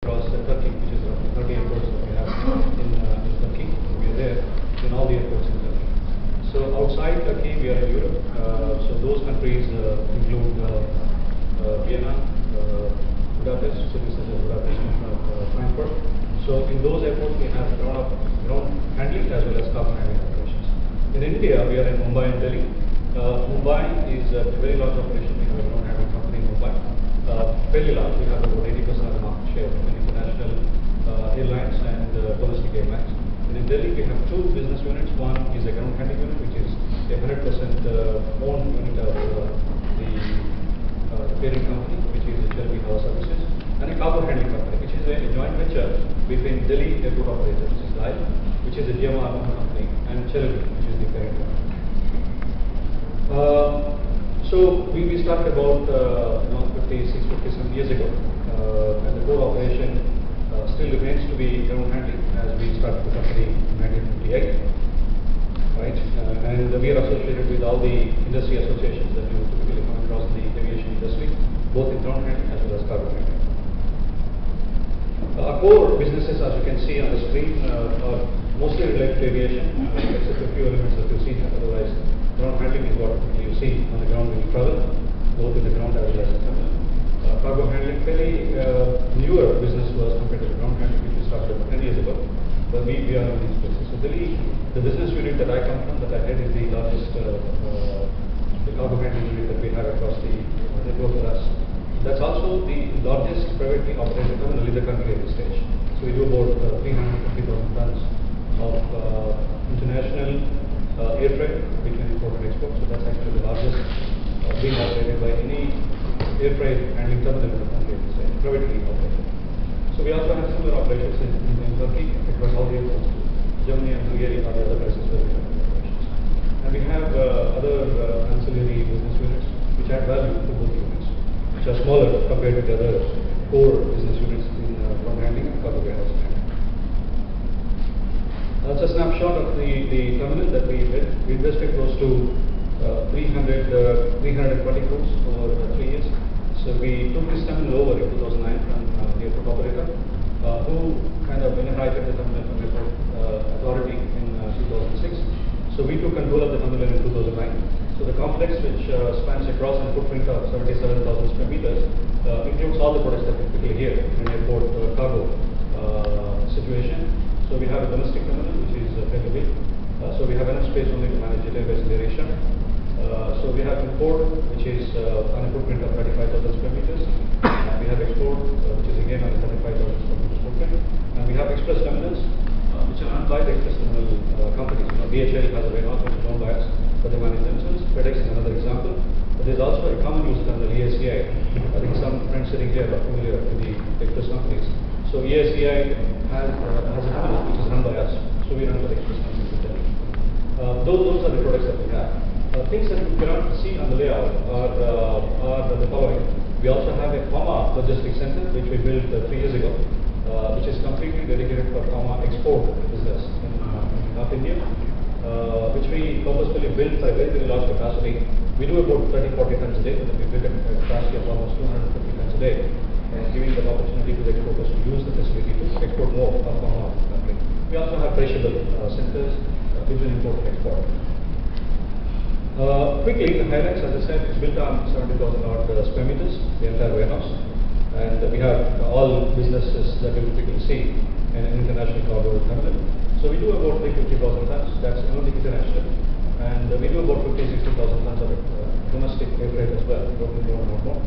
across Turkey, which is roughly 30 airports that we have in Turkey. We are there in all the airports in Turkey. So outside Turkey, we are in Europe. So those countries include Vienna, Budapest, cities such as Budapest and Frankfurt. So in those airports, we have ground handling as well as cargo handling operations. In India, we are in Mumbai and Delhi. Mumbai is a very large operation. We have a ground handling company in Mumbai. Fairly large. We have about 80% of the market share in international airlines and domestic airlines. And in Delhi, we have two business units. One is a ground handling unit, which is a 100% owned unit of the parent company, which is Chennai Services, and a cargo handling company, which is a joint venture between Delhi Airport Operators, which is a GMR company, and Chennai, which is the parent company. So we started about 57 years ago, and the core operation still remains to be ground handling as we started the company in 1958, right? And we are associated with all the industry associations that you typically come across in the aviation industry, both in ground handling as well as cargo handling. Our core businesses, as you can see on the screen, are mostly related to aviation, except a few elements that you see here. Otherwise, ground handling is what you see on the ground when you travel, both in the ground as well as in terminal. Cargo handling, fairly newer business to us compared to the ground handling, which we started 10 years ago. But we are in these places. So Delhi, the business unit that I come from, that I head, is the largest the cargo handling unit that we have across the network for us. That's also the largest privately operated terminal in the country at this stage. So we do about 350,000 tons of international air freight between import and export. So that's actually the largest being operated by any air freight handling terminal in the country at this stage, privately operated. So we also have similar operations in Turkey, across all the airports. Germany and Hungary are the other places where we have operations. And we have other ancillary business units which add value to both units, which are smaller compared to the other core business units in ground handling and cargo warehouse handling. That's a snapshot of the terminal that we did. We invested close to 320 crores over 3 years. So we took this terminal over in 2009 from the airport operator, who kind of inherited the terminal from the airport authority in 2006. So we took control of the terminal in 2009. So the complex, which spans across a footprint of 77,000 square meters, includes all the products that we typically hear in an airport cargo situation. So we have a domestic terminal, which is fairly big. So we have enough space only to manage it as generation. So we have import, which is on a footprint of 35,000 square meters. We have export, which is again on a 35,000 square meters footprint. And we have express terminals, which are owned by the express terminal companies. DHL has a warehouse which is owned by us, but they manage themselves. FedEx is another example. But there's also a common use terminal, ESCI. I think some friends sitting here are familiar with the express companies. So ESCI has a terminal which is run by us. So we run for the express companies. Those are the products that we have. Things that you cannot see on the layout are the following. We also have a pharma logistics center which we built 3 years ago, which is completely dedicated for pharma export business in North India, which we purposefully built for a very large capacity. We do about 30-40 tons a day, but we built a capacity of almost 250 tons a day, and giving the opportunity to the exporters to use the facility to export more of pharma country. We also have perishable centers between import and export. Quickly, the highlights, as I said, it's built on 70,000 odd square meters, the entire warehouse. And we have all businesses that you typically see in an international cargo terminal. So we do about 350,000 tons, that's only international. And we do about 50,000-60,000 tons of domestic air freight as well, more.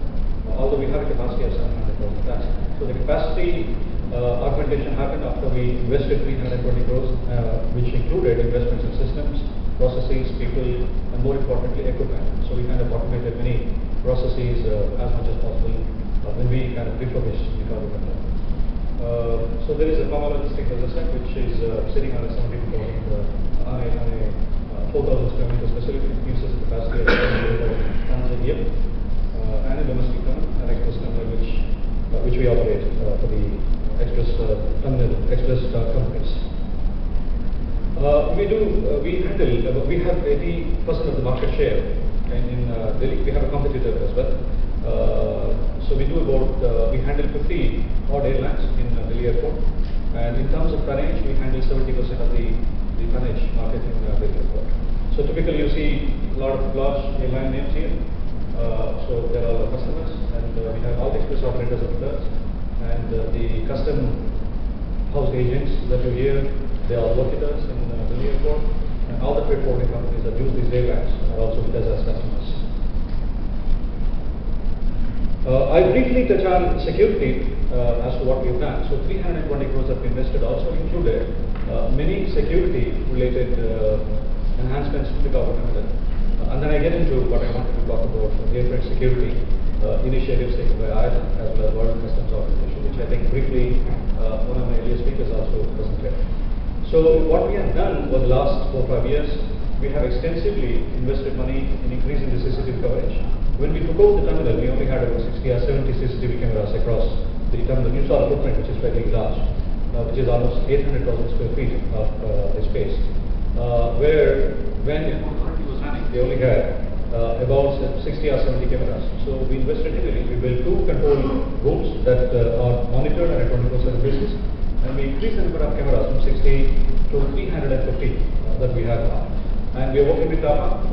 Although we have a capacity of 700,000 tons. So the capacity augmentation happened after we invested 320 crores, which included investments in systems, processes, people, and more importantly, equipment. So we kind of automated many processes as much as possible when we kind of refurbished the cargo terminal. So there is a pharma logistics, as I said, which is sitting on a 72,000 on a 4,000 square meters facility. It gives us a capacity of 7,000 tons a year, and a domestic terminal, an express terminal, which we operate for the express companies. We have 80% of the market share in Delhi. We have a competitor as well. So we do about, we handle 50 odd airlines in Delhi airport. And in terms of tonnage, we handle 70% of the tonnage market in Delhi airport. So typically you see a lot of large airline names here. So there are our customers, and we have all the express operators of the and the custom house agents that you hear, they are work with us in Delhi airport, and all the freight forwarding companies that use these airlines are also with us as customers. I briefly touch on security as to what we've done. So 320 crores have been invested, also included many security related enhancements to the corporate terminal. And then I get into what I wanted to talk about, air freight security initiatives taken by Ireland as well as World Customs Organization, which I think briefly one of my earlier speakers also presented. So what we have done over the last 4 or 5 years, we have extensively invested money in increasing the CCTV coverage. When we took over the terminal, we only had about 60 or 70 CCTV cameras across the terminal. You saw the footprint, which is fairly large, which is almost 800,000 square feet of space. Where when the authority was running, they only had about 60 or 70 cameras. So we invested heavily. We built 2 control rooms that are monitored on a 24/7 basis, and we increased the number of cameras from 60 to 350 that we have now. And we are working with TAPA.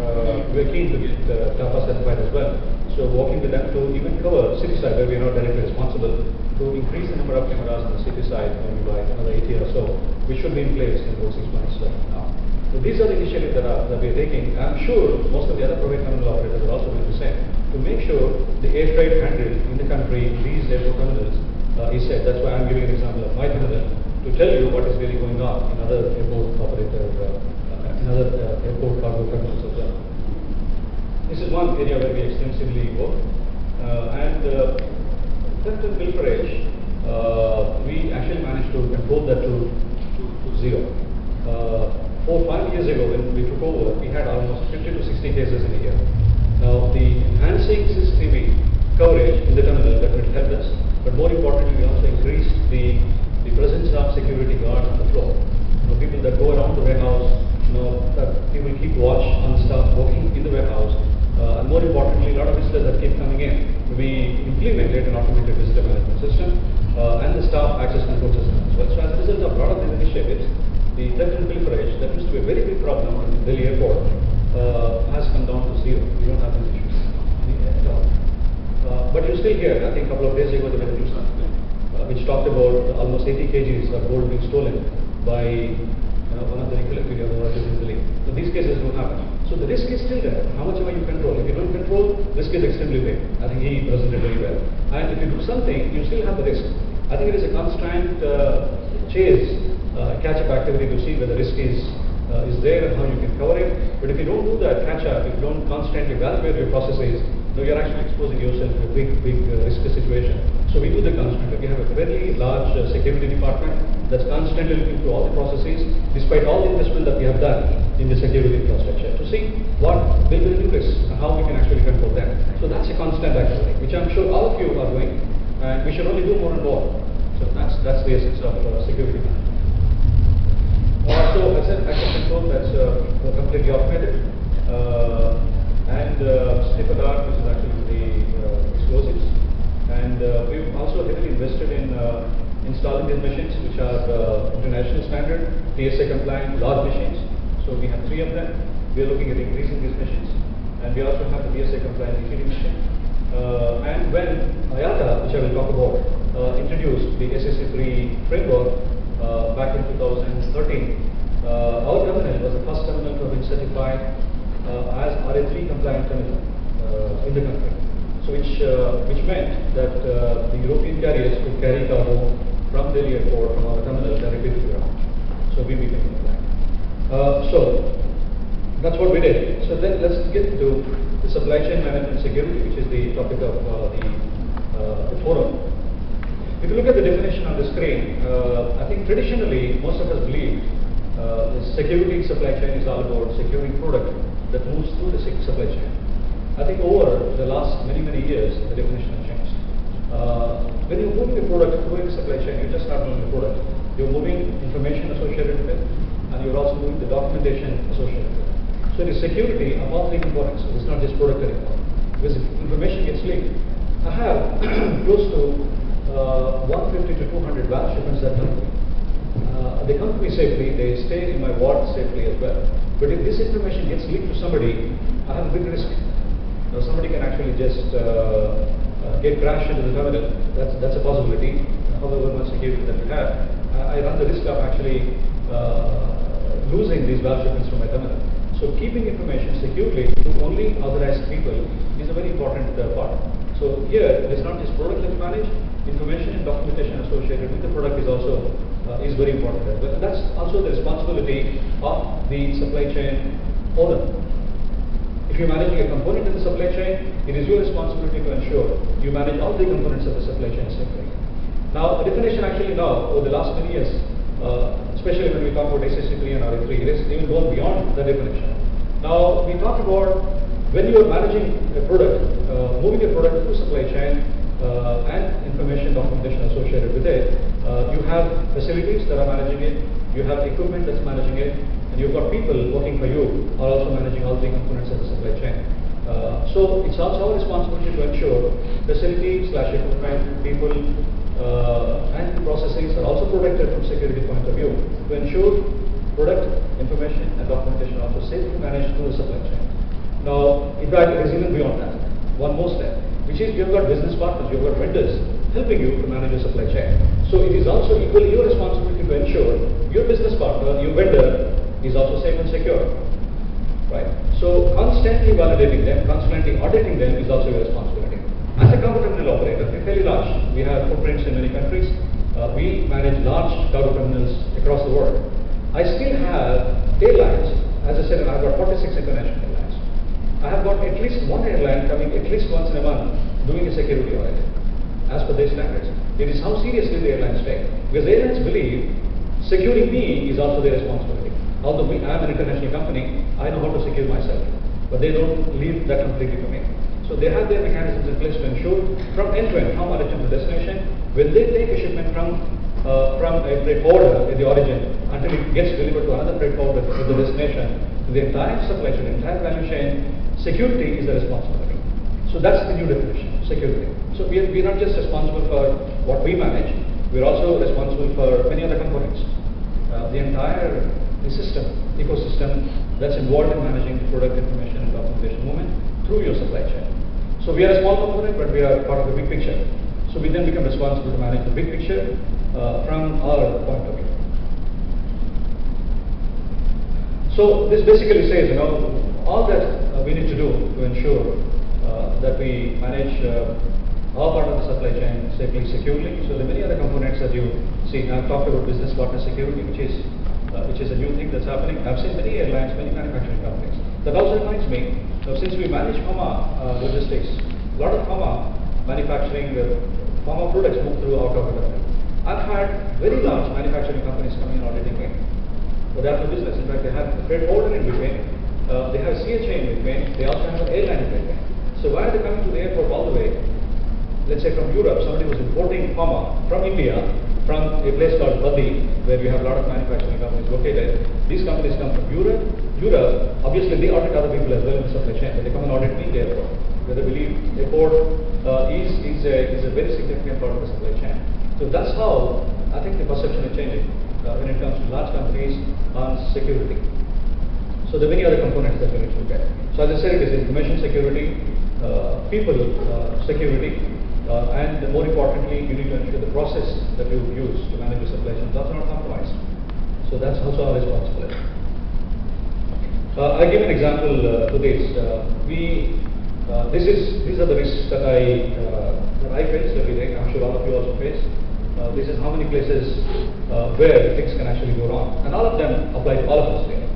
We are keen to get TAPA certified as well. So working with them to even cover city side, where we are not directly responsible, to increase the number of cameras on the city side maybe by another 80 or so, which should be in place in about 6 months now. So these are the initiatives that we are taking. I'm sure most of the other private terminal operators are also doing the same to make sure the air freight handled in the country, these airport terminals, is safe. That's why I'm giving an example of my terminal to tell you what is really going on in other airport airport cargo terminals as well. This is one area where we extensively work. Theft and pilferage, we actually managed to control that to zero. 4 or 5 years ago, when we took over, we had almost 50 to 60 cases in a year. Now, the enhancing CCTV coverage in the terminal definitely helped us, but more importantly, we also increased the presence of security guards on the floor. People that go around the warehouse, that people keep watch on staff working in the warehouse, and more importantly, a lot of visitors that keep coming in. We implemented an automated visitor management system and the staff access control system as well. So as a result of a lot of these initiatives, the theft and pilferage, that used to be a very big problem in Delhi airport, has come down to zero. We don't have these issues at all. But you still hear, I think a couple of days ago, there was a news article which talked about almost 80 kgs of gold being stolen by one of the regulatory authorities in Delhi. So these cases don't happen. So the risk is still there. How much ever you control? If you don't control, risk is extremely big. I think he presented very well. And if you do something, you still have the risk. I think it is a constant chase, catch-up activity to see whether risk is there and how you can cover it. But if you don't do that catch-up, if you don't constantly evaluate your processes, you're actually exposing yourself to a big risk situation. So we do the constantly. We have a very large security department that's constantly looking through all the processes, despite all the investment that we have done in the security infrastructure, to see what will be the new risks and how we can actually control them. So that's a constant activity, which I'm sure all of you are doing, and we should only do more and more. So that's the essence of security management. So I said access control, that's completely automated. Sniffer dart, which is actually the explosives. And we've also heavily invested in installing these machines, which are international standard, TSA compliant, large machines. So we have 3 of them. We are looking at increasing these machines. And we also have the TSA compliant ECD machine. And when IATA, which I will talk about, introduced the SAC3 framework back in 2013, our terminal was the first terminal to have been certified as RA3 compliant terminal in the country. So which meant that the European carriers could carry cargo from Delhi airport, from our terminal, directly to the ground. So we became compliant. So that's what we did. So then let's get to the supply chain management security, which is the topic of the forum. If you look at the definition on the screen, I think traditionally most of us believe the security supply chain is all about securing product that moves through the supply chain. I think over the last many years, the definition has changed. When you're moving the product through the supply chain, you're just not moving the product. You're moving information associated with it, and you're also moving the documentation associated with it. So the security of all 3 components, it's not just product anymore. Because if information gets leaked, I have close to 150 to 200 valve shipments that come to me. They come to me safely, they stay in my ward safely as well. But if this information gets leaked to somebody, I have a big risk. Somebody can actually just get crashed into the terminal. That's a possibility. However much security that we have, I run the risk of actually losing these valve shipments from my terminal. So keeping information securely to only authorized people is a very important part. So here, it is not just product that we manage, information and documentation associated with the product is also is very important as well. That's also the responsibility of the supply chain owner. If you're managing a component in the supply chain, it is your responsibility to ensure you manage all the components of the supply chain safely. Now, the definition actually now, over the last many years, especially when we talk about SSC3 and RE3, it is even gone beyond the definition. Now, we talk about when you are managing a product, moving a product through supply chain and information documentation associated with it, you have facilities that are managing it, you have equipment that's managing it, and you've got people working for you are also managing all the components of the supply chain. So it's also our responsibility to ensure facility/equipment, people, and processes are also protected from security point of view to ensure product information and documentation are also safely managed through the supply chain. Now, in fact, it is even beyond that. One more step, which is you've got business partners, you've got vendors helping you to manage your supply chain. So it is also equally your responsibility to ensure your business partner, your vendor, is also safe and secure. Right? So constantly validating them, constantly auditing them is also your responsibility. As a cargo terminal operator, we're fairly large. We have footprints in many countries. We manage large cargo terminals across the world. I still have airlines. As I said, I've got 46 international airlines. I have got at least one airline coming at least once in a month doing a security audit as per their standards. It is how seriously the airlines take. Because the airlines believe securing me is also their responsibility. Although I am an international company, I know how to secure myself. But they don't leave that completely to me. So they have their mechanisms in place to ensure from end to end, from origin to destination, when they take a shipment from a freight forwarder in the origin until it gets delivered to another freight forwarder to the destination, to the entire supply chain, entire value chain, security is the responsibility. So that's the new definition, security. So we're not just responsible for what we manage, we're also responsible for many other components. The entire system, ecosystem that's involved in managing the product information and documentation movement through your supply chain. So we are a small component, but we are part of the big picture. So we then become responsible to manage the big picture from our point of view. So this basically says, all that we need to do to ensure that we manage our part of the supply chain safely, securely. So there are many other components that you see. I've talked about business partner security, which is a new thing that's happening. I've seen many airlines, many manufacturing companies. That also reminds me, since we manage pharma logistics, a lot of pharma manufacturing, pharma products move through out of the terminal. I've had very large manufacturing companies come in auditing me. But they have no business. In fact, they have a freight forwarder in between. They have CHA in between. They also have an airline in between. So why are they coming to the airport all the way? Let's say from Europe, somebody was importing pharma from India, from a place called Badi, where we have a lot of manufacturing companies located. These companies come from Europe. Obviously they audit other people as well in the supply chain, but they come and audit me, the airport. Because they believe the airport is a very significant part of the supply chain. So that's how I think the perception is changing when it comes to large companies on security. So there are many other components that we need to look at. So as I said, it is information security, people security, and more importantly, you need to ensure the process that you use to manage your supply chain is also not compromised. So that's also our responsibility. I give an example to this. These are the risks that I face every day. I'm sure all of you also face. This is how many places where things can actually go wrong, and all of them apply to all of us here.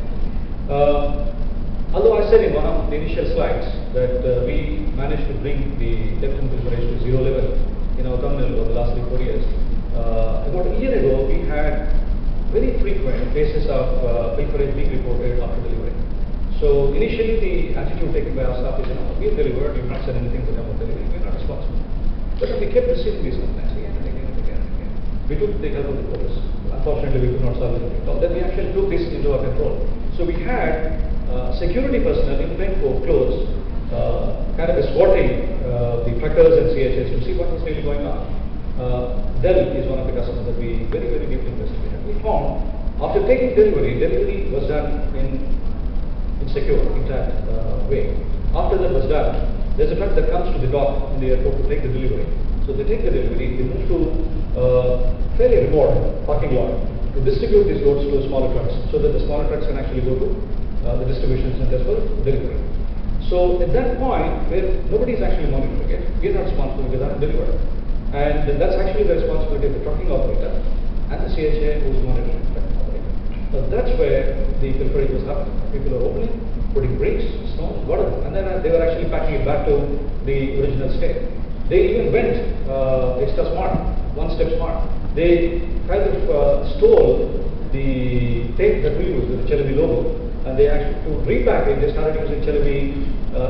Although I said in one of the initial slides that we managed to bring the theft and pilferage to zero level in our terminal over the last 3-4 years, about a year ago we had very frequent cases of pilferage being reported after delivery. So initially the attitude taken by our staff is, we have delivered, you've not said anything to them about delivery, we're not responsible. But then we kept receiving these complaints again and again and again and again. We took the help of the police. Unfortunately, we could not solve anything. Then we actually took this into our control. So we had security personnel in plain clothes kind of escorting the truckers and CHS to see what was really going on. Dell is one of the customers that we very, very deeply investigated. We found after taking delivery was done in secure, intact way. After that was done, there's a truck that comes to the dock in the airport to take the delivery. So they take the delivery, they move to fairly remote parking lot to distribute these loads to smaller trucks so that the smaller trucks can actually go to the distribution centers for delivery. So at that point, where nobody is actually monitoring it, we are not responsible because I'm delivered. And that's actually the responsibility of the trucking operator and the CHA who is monitoring the trucking operator. So that's where the pilferage was happening. People are opening, putting bricks, stones, whatever, and then they were actually packing it back to the original state. They even went extra smart, one step smart. They kind of stole the tape that we use with the Chennai logo, and they actually, to repack it, they started using Chennai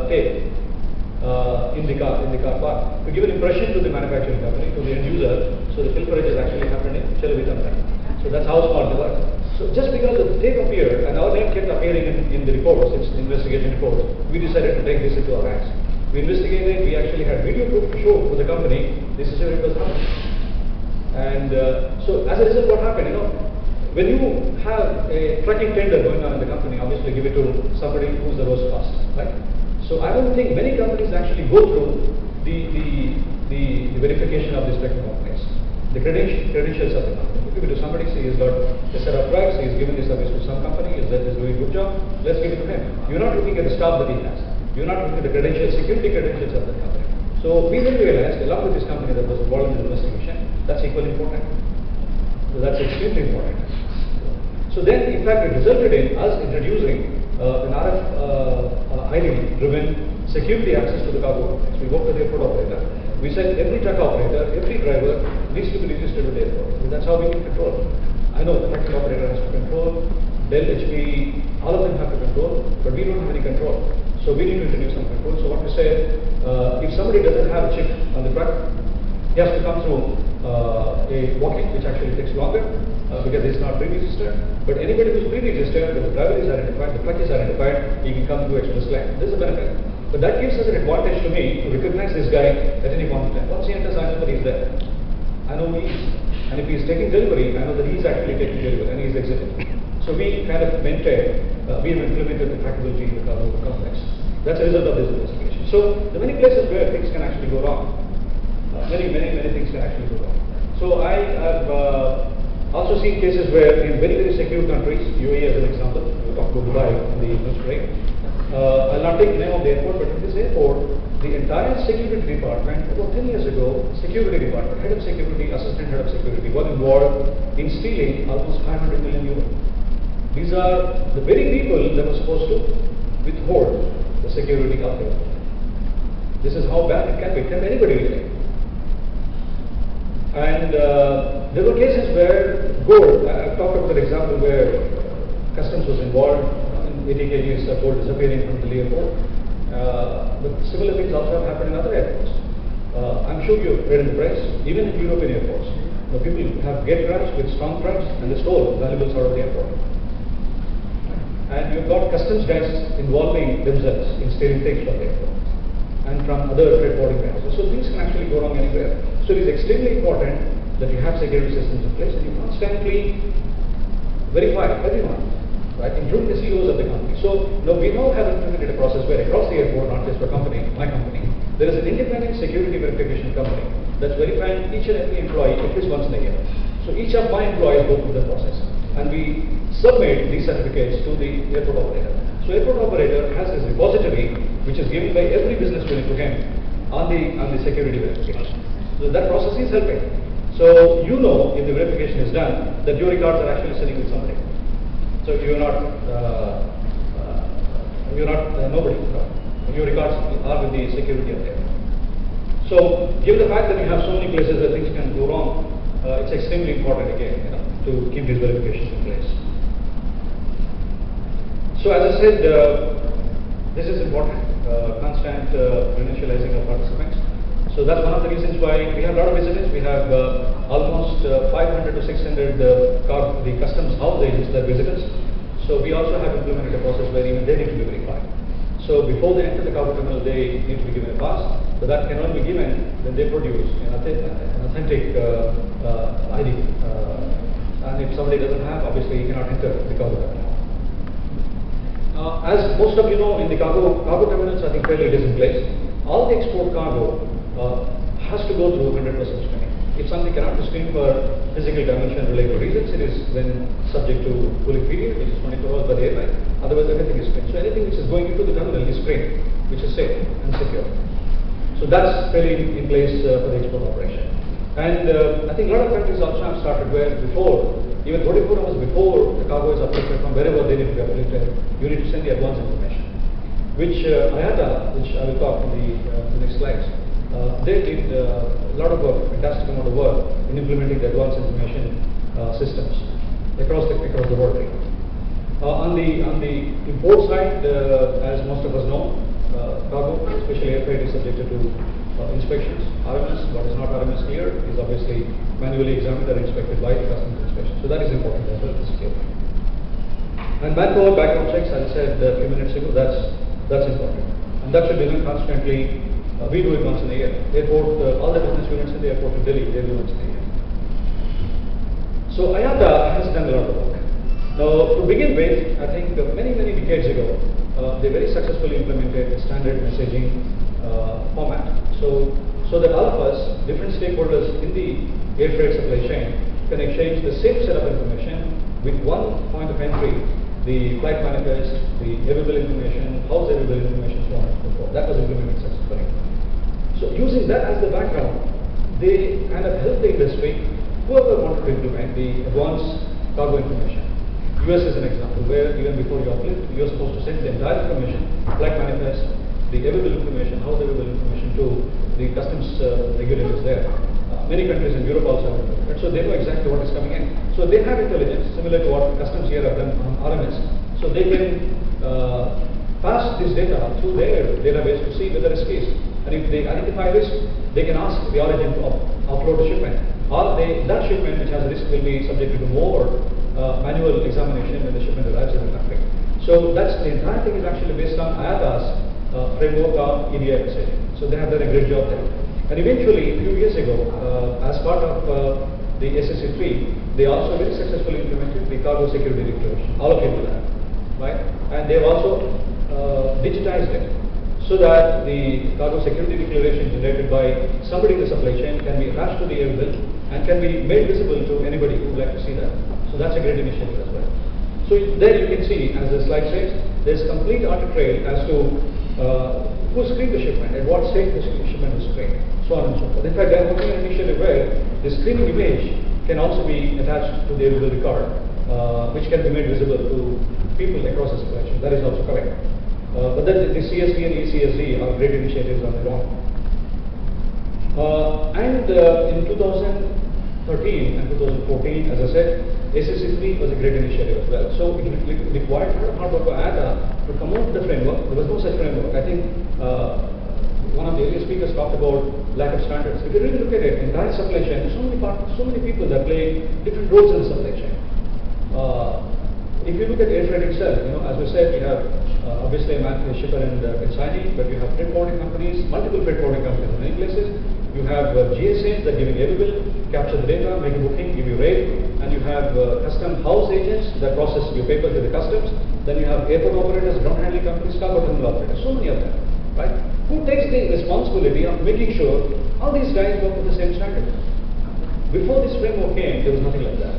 tape in the car park to give an impression to the manufacturing company, to the end user. So the pilferage is actually happening in Chennai company. So that's how smart they were. So just because the tape appeared and our name kept appearing in the reports, it's investigation reports, we decided to take this into our hands. We investigated, we actually had video proof to show to the company, this is where it was happening. And so as a result, what happened, when you have a trucking tender going on in the company, obviously give it to somebody who's the lowest cost, right? So I don't think many companies actually go through the verification of these trucking companies, the credentials of the company. Give it to somebody, say he's got a set of trucks, he's given the service to some company, is doing a good job, let's give it to him. You're not looking at the staff that he has. You're not looking at the credentials, security credentials of the company. So we then realized, along with this company that was involved in the investigation, that's equally important. So that's extremely important. So then, in fact, it resulted in us introducing an RFID-driven security access to the cargo companies. We worked with the airport operator. We said every truck operator, every driver needs to be registered with the airport. And that's how we can control. I know the trucking operator has to control, Dell, HP, all of them have to control, but we don't have any control. So we need to introduce some control. So what we said, if somebody doesn't have a chip on the truck, he has to come through a walk-in, which actually takes longer because it's not pre-registered. But anybody who's pre-registered, the driver is identified, the truck is identified, he can come through express lane. This is a benefit. But that gives us an advantage to me to recognize this guy at any point in time. Once he enters, I know that he's there. I know who he is. And if he's taking delivery, I know that he's actually taking delivery and he's exiting. So we kind of maintain, we have implemented the trackability in the cargo complex. That's a result of this investigation. So there are many places where things can actually go wrong. Many things can actually go wrong. So I have also seen cases where in very, very secure countries, UAE as an example, we talked about Dubai in the news break. I'll not take the name of the airport, but in this airport, the entire security department, about 10 years ago, security department, head of security, assistant head of security, was involved in stealing almost 500 million euros. These are the very people that were supposed to withhold the security of the airport. This is how bad it can be. Can anybody really? And there were cases where gold, I've talked about an example where customs was involved, 80 kgs of gold disappearing from the airport. But similar things also have happened in other airports. I'm sure you've read in the press, even in European airports, people have gate crabs with strong trucks and they stole valuables out of the airport. And you've got customs guys involving themselves in stealing things from the airport and from other freight forwarding warehouses. So things can actually go wrong anywhere. So it is extremely important that you have security systems in place and you constantly verify everyone, right, including the CEOs of the company. So now we now have implemented a process where across the airport, not just for company, my company, there is an independent security verification company that's verifying each and every employee at least once in a year. So each of my employees go through the process and we submit these certificates to the airport operator. So airport operator has this repository which is given by every business unit to him on the security verification. So that process is helping. So you know if the verification is done that your records are actually sitting with somebody. So you're not nobody. Your records are with the security up there. So given the fact that you have so many places where things can go wrong, it's extremely important again, to keep these verifications in place. So as I said, this is important, constant credentializing of participants. So that's one of the reasons why we have a lot of visitors. We have almost 500 to 600 the customs house agents that visit us. So we also have implemented a process where even they need to be verified. So before they enter the cargo terminal, they need to be given a pass. So that can only be given when they produce an authentic ID. And if somebody doesn't have, obviously he cannot enter the cargo terminal. As most of you know, in the cargo terminals, I think clearly it is in place. All the export cargo has to go through 100% screening. If something cannot be screened for physical dimension related reasons, it is then subject to cooling period, which is 24 hours by the airline. Otherwise, everything is screened. So anything which is going into the terminal is screened, which is safe and secure. So that's clearly in place for the export operation. And I think a lot of countries also have started where before, even 24 hours before the cargo is uplifted from wherever they need to be uplifted, you need to send the advance information. Which IATA, which I will talk in the next slides, they did a lot of work, fantastic amount of work in implementing the advance information systems across the world. On the import side, as most of us know, cargo, especially air freight, is subjected to inspections. RMS, what is not RMS here, is obviously manually examined and inspected by the customs inspection. So that is important as well to secure. And manpower background checks, as I said a few minutes ago, that's important. And that should be done constantly. We do it once in a year. Airport, all the business units in the airport in Delhi, they do it once in a year. So IATA has done a lot of work. Now, to begin with, I think many decades ago, they very successfully implemented a standard messaging format. So that all of us, different stakeholders in the air freight supply chain, can exchange the same set of information with one point of entry: the flight manifest, the available information, house available information, so on and so forth. That was implemented successfully. So using that as the background, they kind of helped the industry, whoever wanted to implement the advanced cargo information. US is an example where even before you uplift, you're supposed to send the entire information, flight manifest, the available information, house available information to the customs regulators there. Many countries in Europe also have it, so they know exactly what is coming in. So they have intelligence similar to what customs here have done on RMS. So they can pass this data through their database to see whether risk is. And if they identify risk, they can ask the origin to upload the shipment. Or that shipment which has a risk will be subjected to more manual examination when the shipment arrives in the country. So that's the entire thing is actually based on IATA's framework of EDI messaging. So they have done a great job there. And eventually, a few years ago, as part of the SSC3, they also very successfully implemented the cargo security declaration. All of you know that, right? And they've also digitized it so that the cargo security declaration generated by somebody in the supply chain can be attached to the air bill and can be made visible to anybody who would like to see that. So that's a great initiative as well. So there you can see, as the slide says, there's complete audit trail as to who screened the shipment, at what stage the shipment was screened, so on and so forth. In fact, they are working on an initiative where the screening image can also be attached to the air bill record, which can be made visible to people across the supply chain. That is also correct. But then the CSD and ECSD are great initiatives on their own. In 2013 and 2014, as I said, SSC3 was a great initiative as well. So it required a lot of hard work by IATA to come out with the framework. There was no such framework. I think one of the earlier speakers talked about lack of standards. If you really look at it, entire supply chain, so many people that play different roles in the supply chain. If you look at air freight itself, as we said, we have obviously a shipper and consignee, but you have freight forwarding companies, multiple freight forwarding companies in many places. You have GSAs that give you air bill, capture the data, make a booking, give you rate, and you have custom house agents that process your papers with the customs. Then you have airport operators, ground handling companies, cargo terminal operators, so many of them, right? Who takes the responsibility of making sure all these guys work with the same standard? Before this framework came, there was nothing like that.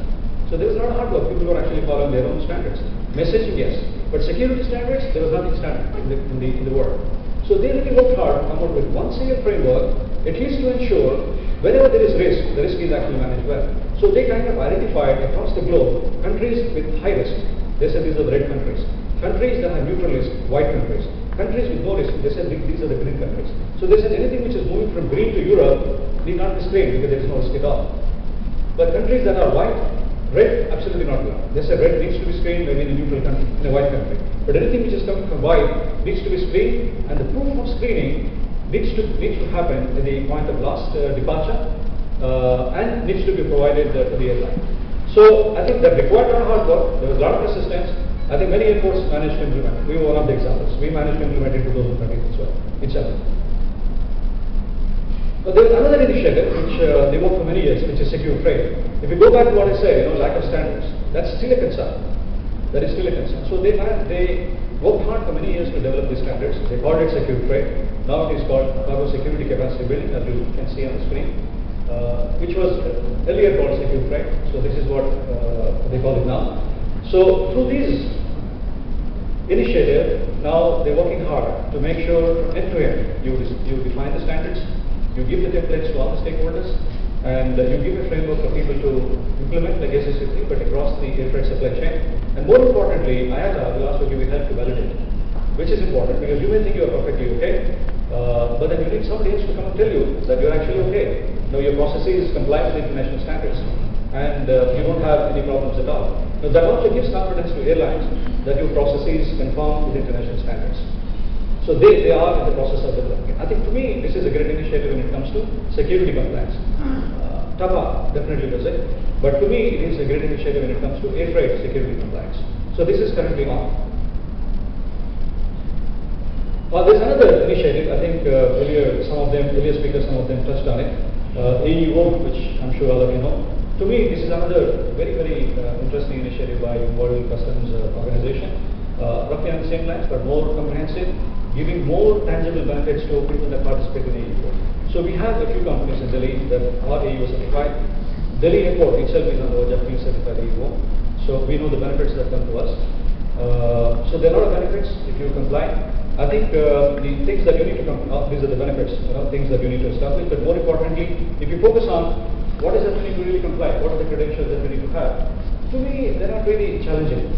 So there was a lot of hard work. People were actually following their own standards. Messaging, yes, but security standards, there was nothing standard in the world. So they really worked hard to come up with one single framework, at least to ensure whenever there is risk, the risk is actually managed well. So they kind of identified across the globe countries with high risk. They said these are the red countries. Countries that have neutral risk, white countries. Countries with no risk, they said these are the green countries. So they said anything which is moving from green to Europe need not be screened because there is no risk at all. But countries that are white, red, absolutely not allowed. They said red needs to be screened maybe in a neutral country, in a white country. But anything which is coming from white needs to be screened, and the proof of screening needs to happen at the point of last departure and needs to be provided to the airline. So I think that required a lot of hard work. There was a lot of resistance. I think many airports managed to implement it. We were one of the examples. We managed to implement it in 2013 as well, itself. But there is another initiative which they worked for many years, which is secure trade. If you go back to what I said, lack of standards, that's still a concern. That is still a concern. So they worked hard for many years to develop these standards. They called it secure trade. Now it is called cargo security capacity building, as you can see on the screen, which was earlier called secure trade. So this is what they call it now. So through these initiative, now they're working hard to make sure from end to end you define the standards, you give the templates to all the stakeholders, and you give a framework for people to implement like SSC3, but across the air freight supply chain. And more importantly, IATA will also give you help to validate, which is important because you may think you are perfectly okay, but then you need somebody else to come and tell you that you're actually okay. Now your processes comply with international standards, and you don't have any problems at all. Now that also gives confidence to airlines that your processes conform with international standards. So they are in the process of developing it. I think to me, this is a great initiative when it comes to security compliance. TAPA definitely does it, but to me, it is a great initiative when it comes to air freight security compliance. So this is currently on. There's another initiative, I think earlier speakers, some of them touched on it, AEO, which I'm sure all of you know. To me, this is another very, very interesting initiative by World Customs Organization, roughly on the same lines, but more comprehensive, giving more tangible benefits to people that participate in AEO. So we have a few companies in Delhi that are AEO certified. Delhi Airport itself is on the verge of being certified AEO. So we know the benefits that come to us. So there are a lot of benefits if you comply. I think the things that you need to these are the benefits, things that you need to establish. But more importantly, if you focus on what is it we need to really comply, what are the credentials that we need to have, to me, they're not really challenging.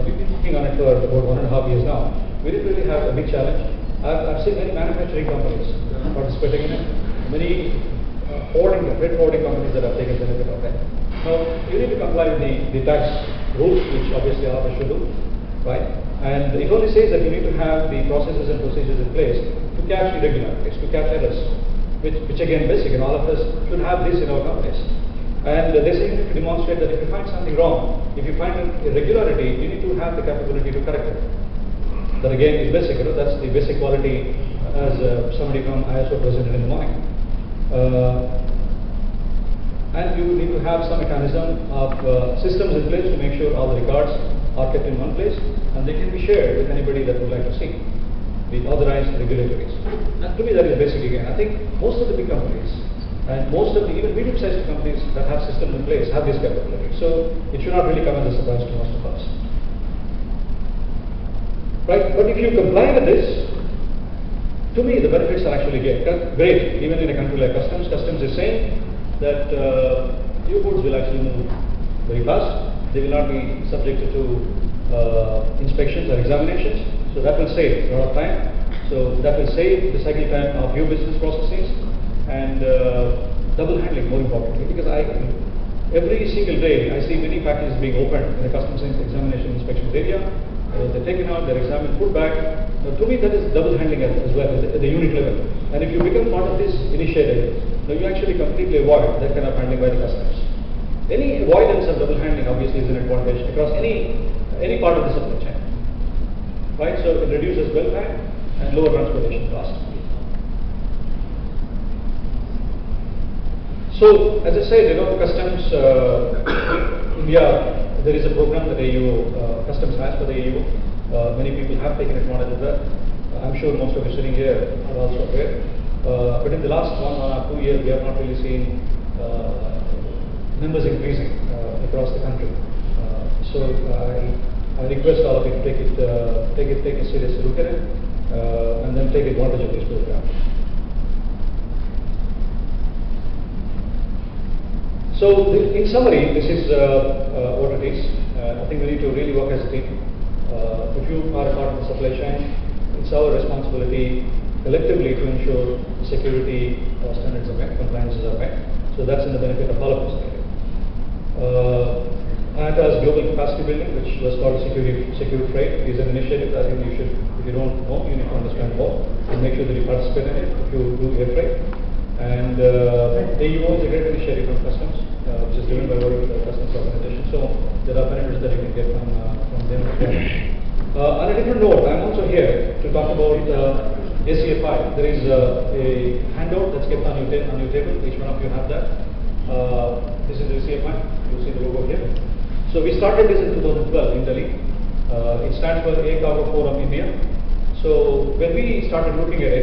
We've been working on it for about 1.5 years now. We didn't really have a big challenge. I've seen many manufacturing companies participating in it, many freight forwarding companies that have taken benefit of it. Now, you need to comply with the tax rules, which obviously all of us should do, right? And it only says that you need to have the processes and procedures in place to catch irregularities, to catch errors, which again, basic, and all of us should have this in our companies. And they say you need to demonstrate that if you find something wrong, if you find an irregularity, you need to have the capability to correct it. That again is basic, that's the basic quality as somebody from ISO presented in the morning. And you need to have some mechanism of systems in place to make sure all the records are kept in one place and they can be shared with anybody that would like to see the authorized regulatories. And to me that is basic again. I think most of the big companies and most of the even medium-sized companies that have systems in place have this capability. So it should not really come as a surprise to most of us. Right? But if you comply with this, to me the benefits are actually great. Even in a country like Customs is saying that your goods will actually move very fast. They will not be subjected to inspections or examinations. So that will save a lot of time. So that will save the cycle time of your business processes and double handling, more importantly, because every single day I see many packages being opened in the customs examination inspections area. They're taken out, they're examined, put back. To me, that is double handling as well at the unit level. And if you become part of this initiative, you actually completely avoid that kind of handling by the customers. Any avoidance of double handling obviously is an advantage across any part of the supply chain. Right? So it reduces dwell time and lower transportation cost. So as I said, customs India. There is a program that Customs has for the AEO. Many people have taken advantage of that. I'm sure most of you sitting here are also aware. But in the last 1 or 2 years, we have not really seen numbers increasing across the country. So I request all of you to take a serious look at it, and then take advantage of this program. So in summary, this is what it is. I think we need to really work as a team. If you are a part of the supply chain, it's our responsibility collectively to ensure security standards are met, compliances are met. So that's in the benefit of all of us. IATA's global capacity building, which was called Secure Freight, is an initiative. I think you should, if you don't know, you need to understand more and make sure that you participate in it if you do air freight. And AEO is a great initiative from Customs, which is driven by World Customs Organization. So there are benefits that you can get from On a different note, I'm also here to talk about SCFI. There is a handout that's kept on your table. Each one of you have that. This is SCFI. You see the logo here. So we started this in 2012 in Delhi. It stands for Air Cargo Forum India. So when we started looking at it,